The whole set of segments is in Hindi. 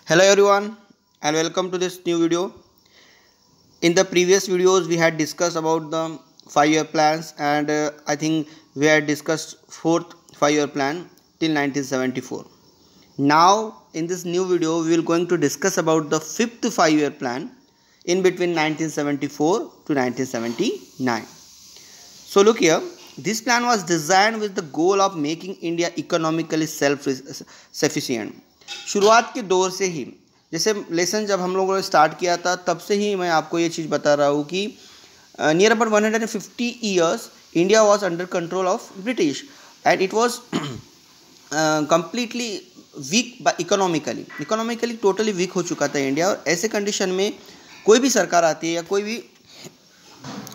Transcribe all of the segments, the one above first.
Hello everyone and welcome to this new video. In the previous videos we had discussed about the 5-year plans and I think we had discussed fourth 5-year plan till 1974. Now in this new video we will going to discuss about the fifth 5-year plan in between 1974 to 1979. So look here, this plan was designed with the goal of making India economically self-sufficient. शुरुआत के दौर से ही, जैसे लेसन जब हम लोगों ने स्टार्ट किया था तब से ही मैं आपको ये चीज़ बता रहा हूँ कि near about 150 years India was under control of British and it was completely weak economically totally weak हो चुका था इंडिया। और ऐसे कंडीशन में कोई भी सरकार आती है या कोई भी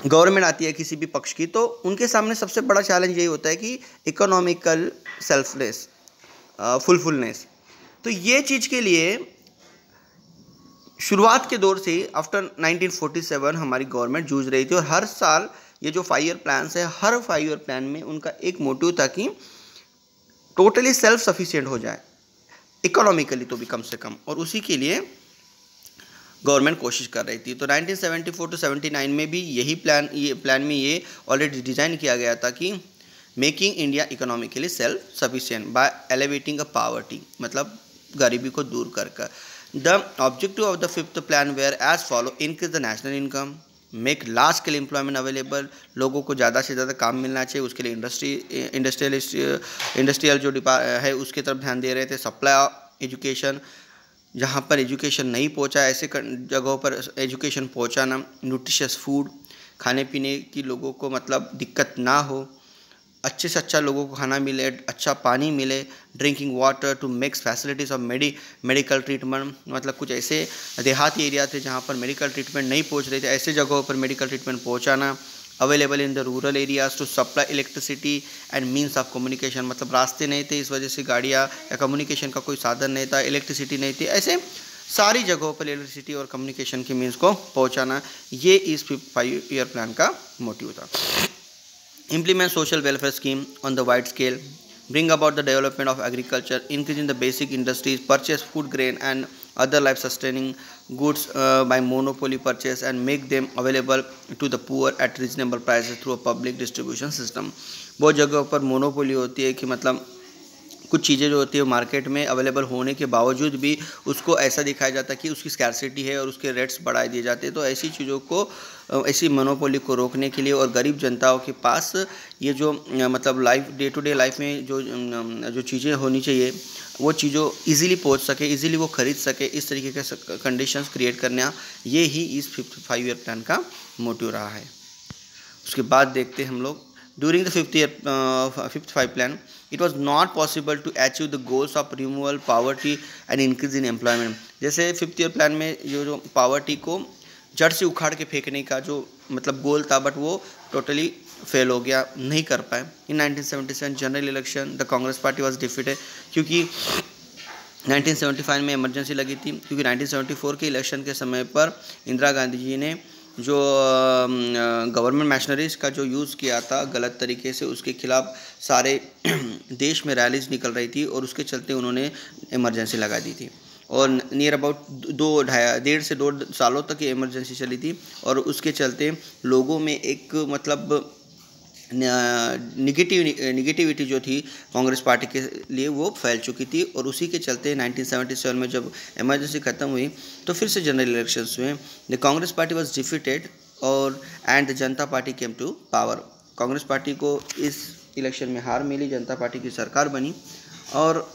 गवर्नमेंट आती है किसी भी पक्ष की, तो उनके सामने सबसे बड़ा चैलेंज यही होता है कि इकोनॉमिकल सेल्फनेस, फुलफुलनेस। तो ये चीज़ के लिए शुरुआत के दौर से आफ्टर 1947 हमारी गवर्नमेंट जूझ रही थी और हर साल ये जो 5 ईयर प्लान्स है, हर 5 ईयर प्लान में उनका एक मोटिव था कि टोटली सेल्फ सफिशिएंट हो जाए इकोनॉमिकली तो भी कम से कम, और उसी के लिए गवर्नमेंट कोशिश कर रही थी। तो 1974 टू 79 में भी यही प्लान में ये ऑलरेडी डिज़ाइन किया गया था कि making India economically self sufficient by elevating a poverty, मतलब गरीबी को दूर कर कर। The objective of the fifth plan were as follow: increase the national income, make large scale employment available, लोगों को ज़्यादा से ज़्यादा काम मिलना चाहिए, उसके लिए इंडस्ट्रियल जो है उसकी तरफ ध्यान दे रहे थे। सप्लाई एजुकेशन, जहाँ पर एजुकेशन नहीं पहुँचा ऐसे जगहों पर एजुकेशन पहुँचाना। न्यूट्रिशियस फूड, खाने पीने की लोगों को मतलब दिक्कत ना हो, अच्छे से अच्छा लोगों को खाना मिले, अच्छा पानी मिले। Drinking water to makes facilities of medical treatment, मतलब कुछ ऐसे देहाती एरिया थे जहाँ पर मेडिकल ट्रीटमेंट नहीं पहुँच रहे थे, ऐसे जगहों पर मेडिकल ट्रीटमेंट पहुँचाना। Available in the rural areas to supply electricity and means of communication, मतलब रास्ते नहीं थे, इस वजह से गाड़ियाँ या कम्युनिकेशन का कोई साधन नहीं था, इलेक्ट्रिसिटी नहीं थी, ऐसे सारी जगहों पर इलेक्ट्रिसिटी और कम्युनिकेशन के मीन्स को पहुँचाना। ये इस 5 ईयर प्लान का मोटिव था। Implement social welfare scheme on the wide scale, bring about the development of agriculture, increasing the basic industries, purchase food grain and other life sustaining goods by monopoly purchase and make them available to the poor at reasonable prices through a public distribution system। बहुत जगहों पर मोनोपोली होती है कि मतलब कुछ चीज़ें जो होती है मार्केट में अवेलेबल होने के बावजूद भी उसको ऐसा दिखाया जाता है कि उसकी स्कैर्सिटी है और उसके रेट्स बढ़ा दिए जाते हैं। तो ऐसी चीज़ों को, ऐसी मोनोपोली को रोकने के लिए और गरीब जनताओं के पास ये जो मतलब life day to day life में जो चीज़ें होनी चाहिए वो चीज़ों इजीली पहुंच सके, इजीली वो खरीद सके, इस तरीके के कंडीशंस क्रिएट करना, ये ही इस 5 ईयर प्लान का मोटिव रहा है। उसके बाद देखते हैं हम लोग, during the fifth 5 plan it was not possible to achieve the goals of removal poverty and increase in employment। जैसे 5th ईयर प्लान में जो पावर्टी को जड़ से उखाड़ के फेंकने का जो मतलब गोल था, बट वो टोटली फेल हो गया, नहीं कर पाए। इन 1977 general election the Congress party was defeated, क्योंकि 1975 में इमरजेंसी लगी थी, क्योंकि 1974 के इलेक्शन के समय पर इंदिरा गांधी जी ने जो गवर्नमेंट मशीनरीज का जो यूज़ किया था गलत तरीके से, उसके खिलाफ सारे देश में रैलीज निकल रही थी और उसके चलते उन्होंने इमरजेंसी लगा दी थी। और नियर अबाउट 1.5 से 2 सालों तक ये इमरजेंसी चली थी और उसके चलते लोगों में एक मतलब निगेटिविटी जो थी कांग्रेस पार्टी के लिए वो फैल चुकी थी। और उसी के चलते 1977 में जब इमरजेंसी ख़त्म हुई तो फिर से जनरल इलेक्शंस हुए। The Congress party was defeated और and the Janata party came to power. Congress party को इस इलेक्शन में हार मिली, जनता पार्टी की सरकार बनी और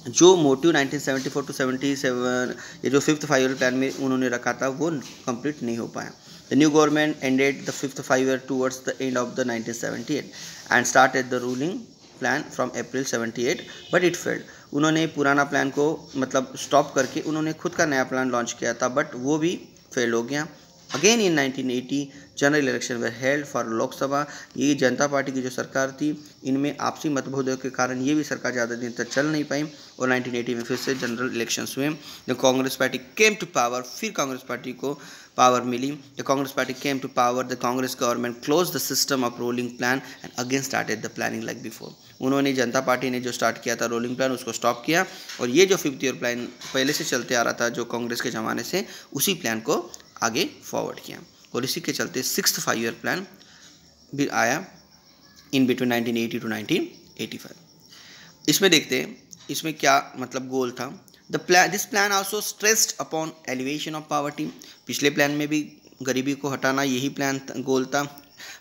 जो मोटिव 1974 टू 77 ये जो 5th 5 ईयर प्लान में उन्होंने रखा था वो कंप्लीट नहीं हो पाया। The new government ended the 5th 5 year towards the end of the 1978 and started the ruling plan from April 78, but it failed। उन्होंने पुराना प्लान को मतलब स्टॉप करके उन्होंने खुद का नया प्लान लॉन्च किया था, बट वो भी फेल हो गया। Again in 1980 general election were held for Lok Sabha. ये जनता पार्टी की जो सरकार थी, इनमें आपसी मतभेदों के कारण ये भी सरकार ज़्यादा दिन तक चल नहीं पाई और 1980 में फिर से जनरल इलेक्शंस हुए। The Congress party came to power, फिर कांग्रेस पार्टी को पावर मिली। The Congress party came to power, the Congress government close the system of rolling plan and again started the planning like before. उन्होंने, जनता पार्टी ने जो स्टार्ट किया था रोलिंग प्लान, उसको स्टॉप किया और ये जो 5th ईयर प्लान पहले से चलते आ रहा था जो कांग्रेस के ज़माने से, उसी प्लान को आगे फॉरवर्ड किया और इसी के चलते 6th 5 ईयर प्लान भी आया इन बिटवीन 1980 टू 1985। इसमें देखते हैं इसमें क्या मतलब गोल था। This plan also stressed upon elevation of poverty. पिछले प्लान में भी गरीबी को हटाना यही प्लान गोल था,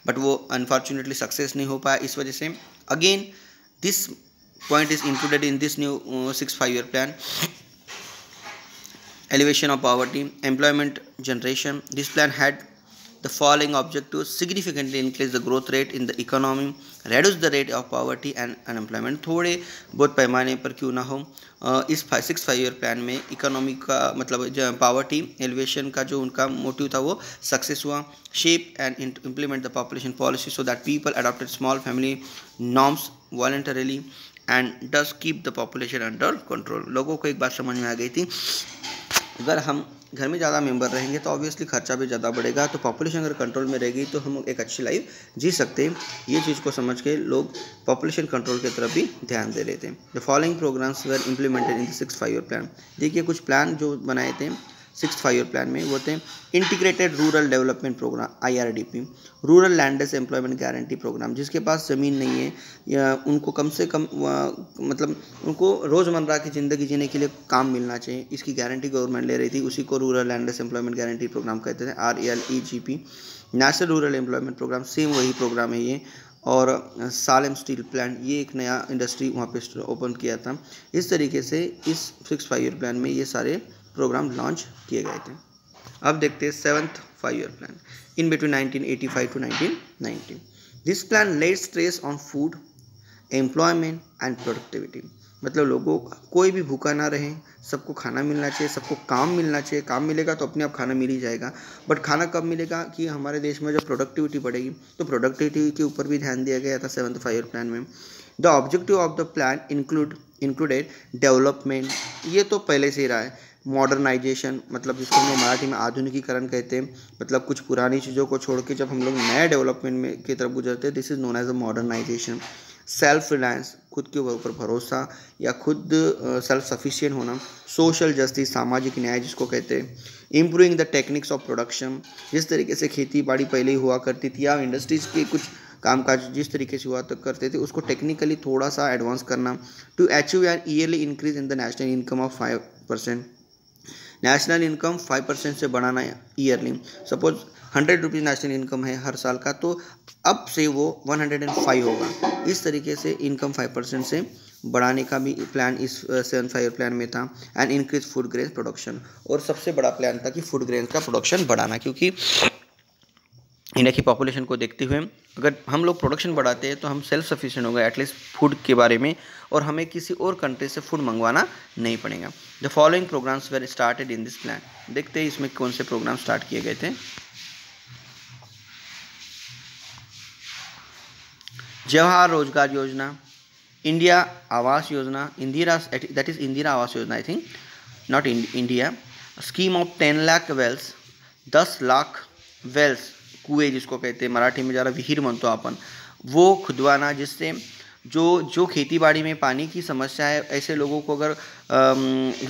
बट वो अनफॉर्चुनेटली सक्सेस नहीं हो पाया। इस वजह से again this point is included in this new 6th 5 year plan. Elevation of poverty, employment generation. This plan had the following objectives: significantly increase the growth rate in the economy, reduce the rate of poverty and unemployment. थोड़े बहुत पैमाने पर क्यों ना हो, इस 6th 5 ईयर प्लान में इकोनॉमी का मतलब पावर्टी एलिवेशन का जो उनका मोटिव था वो सक्सेस हुआ। Shape and implement the population policy so that people adopted small family norms voluntarily and does keep the population under control. लोगों को एक बात समझ में आ गई थी, अगर हम घर में ज़्यादा मेंबर रहेंगे तो ऑब्वियसली खर्चा भी ज़्यादा बढ़ेगा, तो पॉपुलेशन अगर कंट्रोल में रहेगी तो हम एक अच्छी लाइफ जी सकते हैं। ये चीज़ को समझ के लोग पॉपुलेशन कंट्रोल की तरफ भी ध्यान दे रहे थे। The following programmes were implemented in the 6th 5 year plan. देखिए कुछ प्लान जो बनाए थे 6th 5 ईयर प्लान में वो थे: integrated rural development programme IRDP, rural landless employment guarantee programme. जिसके पास ज़मीन नहीं है या उनको कम से कम मतलब उनको रोज़मर्रा की ज़िंदगी जीने के लिए काम मिलना चाहिए, इसकी गारंटी गवर्नमेंट ले रही थी। उसी को rural landless employment guarantee programme कहते थे, RLEGP। National rural employment programme, same वही प्रोग्राम है ये। और सालेम स्टील प्लांट, ये एक नया इंडस्ट्री वहाँ पे ओपन किया था। इस तरीके से इस 6th 5 ईयर प्लान में ये सारे प्रोग्राम लॉन्च किए गए थे। अब देखते हैं 7th 5 year plan in between 1985 to 1990। This plan laid stress on food, employment and productivity. मतलब लोगों कोई भी भूखा ना रहे, सबको खाना मिलना चाहिए, सबको काम मिलना चाहिए। काम मिलेगा तो अपने आप खाना मिल ही जाएगा, बट खाना कब मिलेगा कि हमारे देश में जब प्रोडक्टिविटी बढ़ेगी, तो प्रोडक्टिविटी के ऊपर भी ध्यान दिया गया था 7th 5 ईयर प्लान में। The objective of the plan included development, ये तो पहले से ही रहा है। मॉडर्नाइजेशन, मतलब जिसको हम लोग मराठी में आधुनिकीकरण कहते हैं, मतलब कुछ पुरानी चीज़ों को छोड़ के जब हम लोग नए डेवलपमेंट में की तरफ गुजरते हैं, this is known as a modernisation. Self reliance, खुद के ऊपर भरोसा या खुद सेल्फ सफिशिएंट होना। सोशल जस्टिस, सामाजिक न्याय जिसको कहते हैं। Improving the techniques of production, जिस तरीके से खेती बाड़ी पहले ही हुआ करती थी या इंडस्ट्रीज़ के कुछ कामकाज जिस तरीके से हुआ तक करते थे, उसको टेक्निकली थोड़ा सा एडवांस करना। To achieve an yearly increase in the national income of 5%, national income 5% से बढ़ाना yearly. Suppose 100 rupees national income है हर साल का, तो अब से वो 105 होगा। इस तरीके से इनकम 5% से बढ़ाने का भी प्लान इस 7th 5 ईयर प्लान में था। And increase food grain production, और सबसे बड़ा प्लान था कि फूड ग्रेन का प्रोडक्शन बढ़ाना, क्योंकि इंडिया की पॉपुलेशन को देखते हुए अगर हम लोग प्रोडक्शन बढ़ाते हैं तो हम सेल्फ सफिशिएंट होंगे एटलीस्ट फूड के बारे में, और हमें किसी और कंट्री से फूड मंगवाना नहीं पड़ेगा। The following programmes were started in this plan. देखते हैं इसमें कौन से प्रोग्राम स्टार्ट किए गए थे। जवाहर रोजगार योजना, India Awas Yojana, Indira, that is Indira Awas Yojana I think, not India. Scheme of 10 lakh wells, 10 lakh wells, कुएं जिसको कहते हैं मराठी में ज़रा विहीर म्हणतो अपन, वो खुदवाना, जिससे जो खेती बाड़ी में पानी की समस्या है, ऐसे लोगों को अगर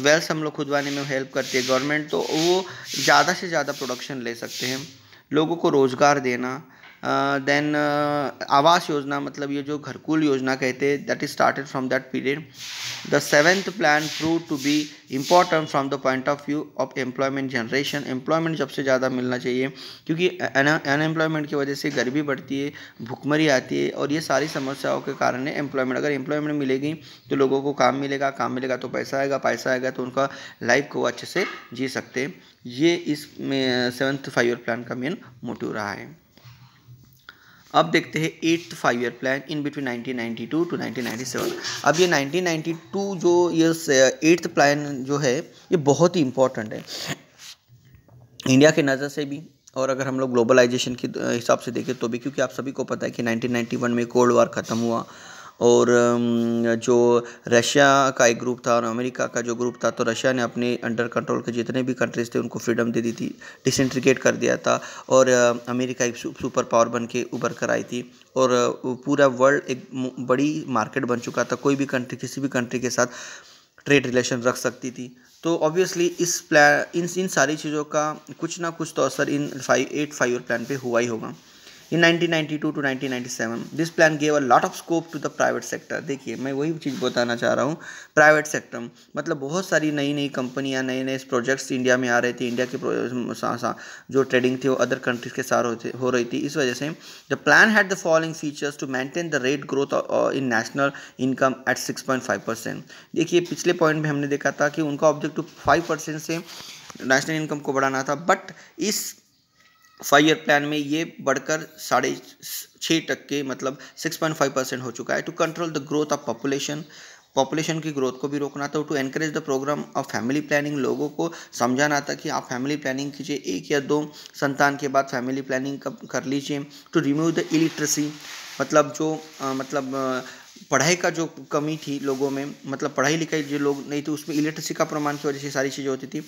वेल्स हम लोग खुदवाने में हेल्प करती है गवर्नमेंट, तो वो ज़्यादा से ज़्यादा प्रोडक्शन ले सकते हैं। लोगों को रोज़गार देना। देन आवास योजना, मतलब ये जो घरकुल योजना कहते हैं, that is started from that period. The 7th plan prove to be important from the point of view of employment generation. Employment सबसे ज़्यादा मिलना चाहिए, क्योंकि अनएम्प्लॉयमेंट की वजह से गरीबी बढ़ती है, भुखमरी आती है, और ये सारी समस्याओं के कारण है एम्प्लॉयमेंट। अगर एम्प्लॉयमेंट मिलेगी तो लोगों को काम मिलेगा, काम मिलेगा तो पैसा आएगा, पैसा आएगा तो उनका लाइफ को अच्छे से जी सकते हैं। ये इस 7th 5 ईयर प्लान का मेन मोटिव रहा है। अब देखते हैं 8th 5 year plan in between 1992 to 1997। अब ये 1992 जो ये 8th प्लान जो है, ये बहुत ही इम्पोर्टेंट है इंडिया के नज़र से भी और अगर हम लोग ग्लोबलाइजेशन के हिसाब से देखें तो भी, क्योंकि आप सभी को पता है कि 1991 में कोल्ड वार ख़त्म हुआ और जो रशिया का एक ग्रुप था और अमेरिका का जो ग्रुप था, तो रशिया ने अपने अंडर कंट्रोल के जितने भी कंट्रीज थे उनको फ्रीडम दे दी थी, डिसइंटीग्रेट कर दिया था और अमेरिका एक सुपर पावर बन के उभर कर आई थी और पूरा वर्ल्ड एक बड़ी मार्केट बन चुका था। कोई भी कंट्री किसी भी कंट्री के साथ ट्रेड रिलेशन रख सकती थी। तो ऑब्वियसली इस प्लान इन सारी चीज़ों का कुछ ना कुछ तो असर इन 5 प्लान पे हुआ ही होगा। In 1992 to 1997 this plan gave a lot of scope to the private sector. देखिए मैं वही चीज़ बताना चाह रहा हूँ, प्राइवेट सेक्टर मतलब बहुत सारी नई नई कंपनियाँ, नए नए प्रोजेक्ट्स इंडिया में आ रहे थे। इंडिया के जो ट्रेडिंग थी वो अदर कंट्रीज के साथ हो रही थी। इस वजह से the plan had the following features to maintain the rate growth in national income at 6.5%। देखिए पिछले पॉइंट में हमने देखा था कि उनका ऑब्जेक्टिव 5% से नेशनल इनकम को बढ़ाना था, बट इस 5 ईयर प्लान में ये बढ़कर 6.5% मतलब 6.5% हो चुका है। To control the growth of population की ग्रोथ को भी रोकना था। To encourage the programme of family planning, लोगों को समझाना था कि आप फैमिली प्लानिंग कीजिए, 1 या 2 संतान के बाद फैमिली प्लानिंग कर लीजिए। टू रिमूव द इलिटरेसी, मतलब जो पढ़ाई का जो कमी थी लोगों में, मतलब पढ़ाई लिखाई जो लोग नहीं थे उसमें इलिटरेसी का प्रमाण की वजह से सारी चीज़ें होती थी,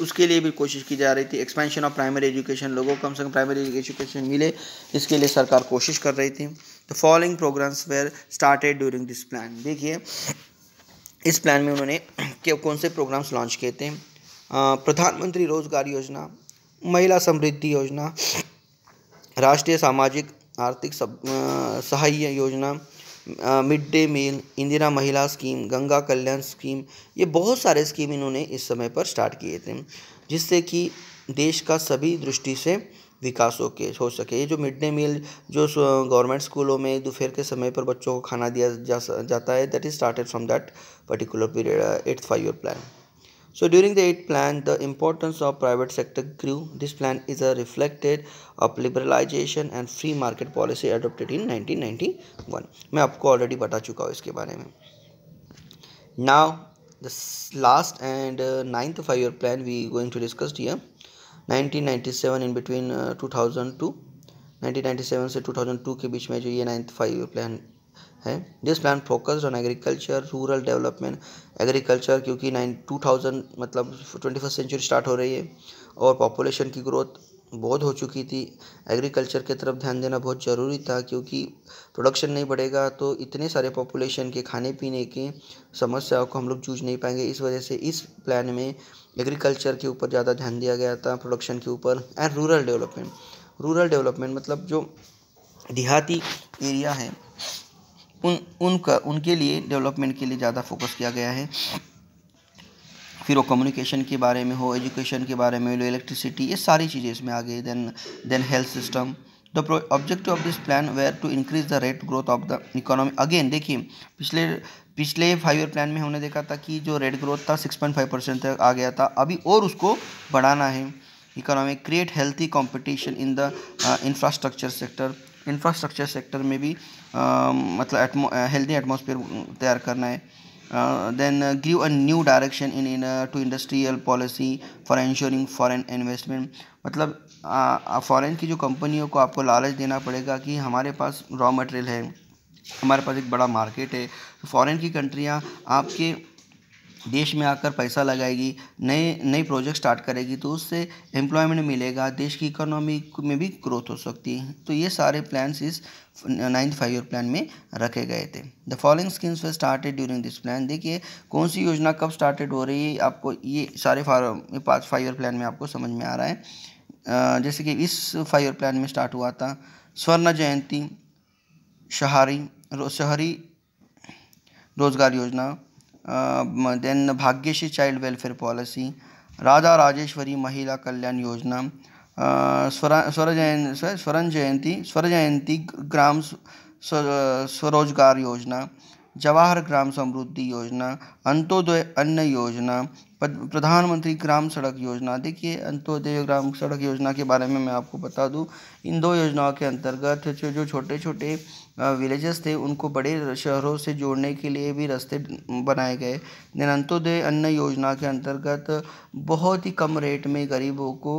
उसके लिए भी कोशिश की जा रही थी। एक्सपेंशन ऑफ प्राइमरी एजुकेशन, लोगों को कम से कम प्राइमरी एजुकेशन मिले, इसके लिए सरकार कोशिश कर रही थी। The following programmes were started during this plan. देखिए इस प्लान में उन्होंने कौन से प्रोग्राम्स लॉन्च किए थे। प्रधानमंत्री रोजगार योजना, महिला समृद्धि योजना, राष्ट्रीय सामाजिक आर्थिक सहाय्य योजना, मिड डे मील, इंदिरा महिला स्कीम, गंगा कल्याण स्कीम, ये बहुत सारे स्कीम इन्होंने इस समय पर स्टार्ट किए थे जिससे कि देश का सभी दृष्टि से विकास हो सके। ये जो मिड डे मील जो गवर्नमेंट स्कूलों में दोपहर के समय पर बच्चों को खाना दिया जाता है, that is started from that particular period 8th 5 year plan. So during the 8th plan, the importance of private sector grew. This plan is a reflected of liberalization and free market policy adopted in 1991. मैं आपको ऑलरेडी बता चुका हूँ इसके बारे में। Now the last and 9th 5 year plan we going to discuss here. 1997 in between 2002 1997 से 2002 के बीच में जो ये 9th 5 year plan है। This plan focused on agriculture, rural development, agriculture क्योंकि 2000 मतलब 21st सेंचुरी स्टार्ट हो रही है और पॉपुलेशन की ग्रोथ बहुत हो चुकी थी। एग्रीकल्चर की तरफ ध्यान देना बहुत ज़रूरी था क्योंकि प्रोडक्शन नहीं बढ़ेगा तो इतने सारे पॉपुलेशन के खाने पीने की समस्याओं को हम लोग जूझ नहीं पाएंगे। इस वजह से इस प्लान में एग्रीकल्चर के ऊपर ज़्यादा ध्यान दिया गया था, प्रोडक्शन के ऊपर। एंड रूरल डेवलपमेंट मतलब जो देहाती एरिया है उनके लिए डेवलपमेंट के लिए ज़्यादा फोकस किया गया है। फिर वो कम्युनिकेशन के बारे में हो, एजुकेशन के बारे में हो, इलेक्ट्रिसिटी, ये सारी चीज़ें इसमें आ गई। Then health system. The objective of this plan were to increase the rate growth of the economy. Again देखिए पिछले 5 year प्लान में हमने देखा था कि जो रेट ग्रोथ था 6.5% तक आ गया था, अभी और उसको बढ़ाना है। Economy create healthy competition in the infrastructure sector में भी मतलब हेल्दी एटमॉस्फेयर तैयार करना है। Then give a new direction in to industrial policy for insuring foreign investment. मतलब फॉरेन की जो कंपनियों को आपको लालच देना पड़ेगा कि हमारे पास रॉ मटेरियल है, हमारे पास एक बड़ा मार्केट है, तो फॉरेन की कंट्रियां आपके देश में आकर पैसा लगाएगी, नए प्रोजेक्ट स्टार्ट करेगी, तो उससे एम्प्लॉयमेंट मिलेगा, देश की इकोनॉमी में भी ग्रोथ हो सकती है। तो ये सारे प्लान्स इस 9th 5 year प्लान में रखे गए थे। The following schemes were started during this plan. देखिए कौन सी योजना कब स्टार्टेड हो रही है, आपको ये सारे 5 year प्लान में आपको समझ में आ रहा है। जैसे कि इस 5 year प्लान में स्टार्ट हुआ था स्वर्ण जयंती Shahari Rozgar Yojana, then Bhagyashree child welfare policy, Radha Rajeshwari Mahila Kalyan योजना, स्वर्ण जयंती ग्राम स्वरोजगार योजना, जवाहर ग्राम समृद्धि योजना, अंत्योदय अन्न योजना, प्रधानमंत्री ग्राम सड़क योजना। देखिए अंत्योदय ग्राम सड़क योजना के बारे में मैं आपको बता दूं, इन 2 योजनाओं के अंतर्गत जो छोटे छोटे विलेजेस थे उनको बड़े शहरों से जोड़ने के लिए भी रास्ते बनाए गए। देन अंत्योदय अन्न योजना के अंतर्गत बहुत ही कम रेट में गरीबों को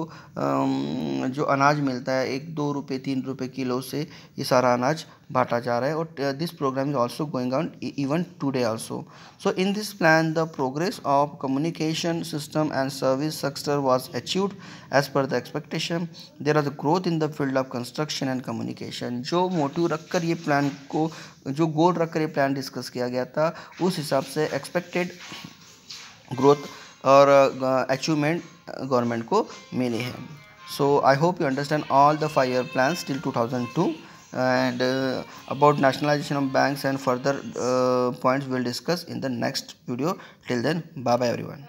जो अनाज मिलता है 1-2 रुपये 3 रुपये किलो से ये सारा अनाज बांटा जा रहा है। और this programme is also going on even today also. So in this plan the progress of communication system and service sector was achieved as per the expectation. There is a growth in the field of construction and communication. जो मोटिव रखकर ये प्लान को, जो गोल रखकर ये प्लान डिस्कस किया गया था, उस हिसाब से एक्सपेक्टेड ग्रोथ और अचीवमेंट गवर्नमेंट को मिली है. So I hope you understand all the 5-year plans till 2002 and about nationalization of banks and further points we'll discuss in the next video. Till then, bye bye everyone.